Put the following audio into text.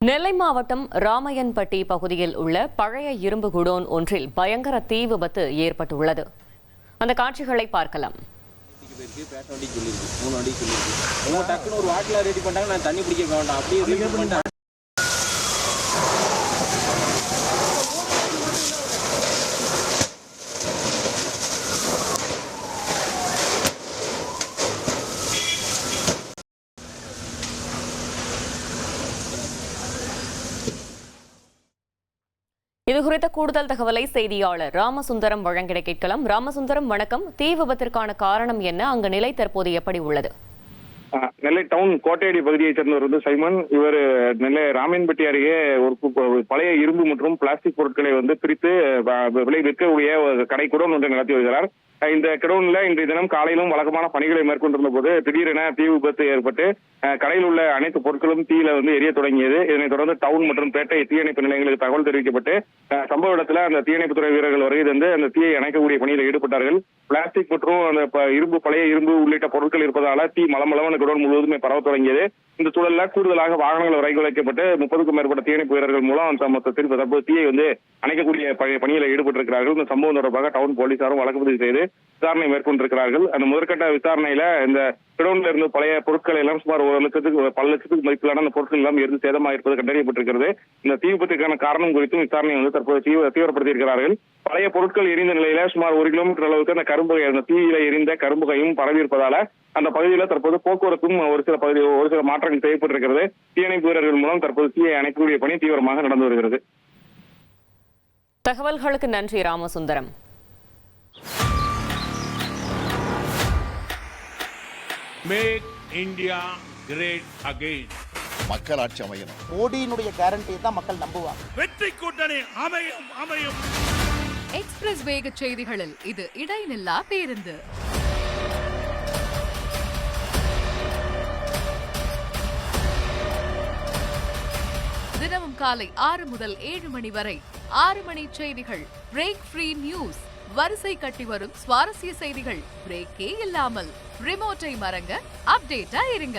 நெல்லை மாவட்டம் ராமையன்பட்டி பகுதியில் உள்ள பழைய இரும்பு குடோன் ஒன்றில் பயங்கர தீ விபத்து ஏற்பட்டுள்ளது. அந்த காட்சிகளை பார்க்கலாம். இதுகுறித்த கூடுதல் தகவலை செய்தியாளர் ராமசுந்தரம் வழங்கிட கேட்கலாம். ராமசுந்தரம், வணக்கம். தீ விபத்திற்கான காரணம் என்ன? அங்கு நிலை தற்போது எப்படி உள்ளது? நெல்லை டவுன் கோட்டையடி பகுதியைச் சேர்ந்தவர் சைமன். இவர் நெல்லை ராமையன்பட்டி அருகே ஒரு பழைய இரும்பு மற்றும் பிளாஸ்டிக் பொருட்களை பிரித்து விலை விற்கக்கூடிய கடை குடோன் ஒன்றை நடத்தி வருகிறார். இந்த கிடவுன்ல இன்றைய தினம் காலையிலும் வழக்கமான பணிகளை மேற்கொண்டிருந்த போது திடீரென தீ விபத்து ஏற்பட்டு கடையில் உள்ள அனைத்து பொருட்களும் தீயில எரிய தொடங்கியது. இதனைத் தொடர்ந்து டவுன் மற்றும் பேட்டை தீயணைப்பு நிலையங்களுக்கு தகவல் தெரிவிக்கப்பட்டு சம்பவ இடத்துல அந்த தீயணைப்பு துறை வீரர்கள் வருகை தந்து அந்த தீயை அணைக்கக்கூடிய பணியில் ஈடுபட்டார்கள். பிளாஸ்டிக் மற்றும் அந்த பழைய இரும்பு உள்ளிட்ட பொருட்கள் இருப்பதால தீ மலமளவன கிடவுன் முழுவதுமே பரவ தொடங்கியது. இந்த சூழல்ல கூடுதலாக வாகனங்கள் வைக்கப்பட்டு 30க்கும் மேற்பட்ட தீயணைப்பு வீரர்கள் மூலம் மொத்தத்தில் தற்போது தீயை அணைக்கக்கூடிய பணியில ஈடுபட்டிருக்கிறார்கள். இந்த சம்பவம் தொடர்பாக டவுன் போலீசாரும் வழக்கு பதிவு செய்து விசாரணை மேற்கொண்டிருக்கிறார்கள். அந்த முதற்கட்ட விசாரணையில இந்த கிடவுன்ல இருந்து பழைய பொருட்கள் எல்லாம் சுமார் பல லட்சத்துக்கு மதிப்பிலான அந்த பொருட்கள் எல்லாம் எரிந்து சேதமாயிருப்பது கண்டறியப்பட்டிருக்கிறது. இந்த தீ விபத்துக்கான காரணம் குறித்தும் விசாரணை தற்போது தீவிரப்படுத்தி இருக்கிறார்கள். பழைய பொருட்கள் எரிந்த நிலையில சுமார் 1 கிலோமீட்டர் அளவுக்கு அந்த கரும்புகை, அந்த தீயில எரிந்த கரும்புகையும் பரவி இருப்பதால அந்த பகுதியில தற்போது போக்குவரத்தும் ஒரு சில மாற்றங்கள் செய்யப்பட்டிருக்கிறது. தீயணைப்பு வீரர்கள் மூலம் தற்போது தீயை அணைக்கக்கூடிய பணி தீவிரமாக நடந்து வருகிறது. தகவல்களுக்கு நன்றி Ramasundaram. Make India great again. மக்கள் ஆட்சி அமையணும். மோடியினுடைய கேரண்டியை தான் மக்கள் நம்புவாங்க. வெற்றி கூட்டணி அமையும். எக்ஸ்பிரஸ் வேக செய்திகளில் இது இடைநில்லா பேருந்து. தினமும் காலை 6 முதல் 7 மணி வரை 6 மணி செய்திகள். Break free news. வரிசை கட்டி வரும் சுவாரஸ்ய செய்திகள் பிரேக்கே இல்லாமல். ரிமோட்டை மறங்க, அப்டேட்டா இருங்க.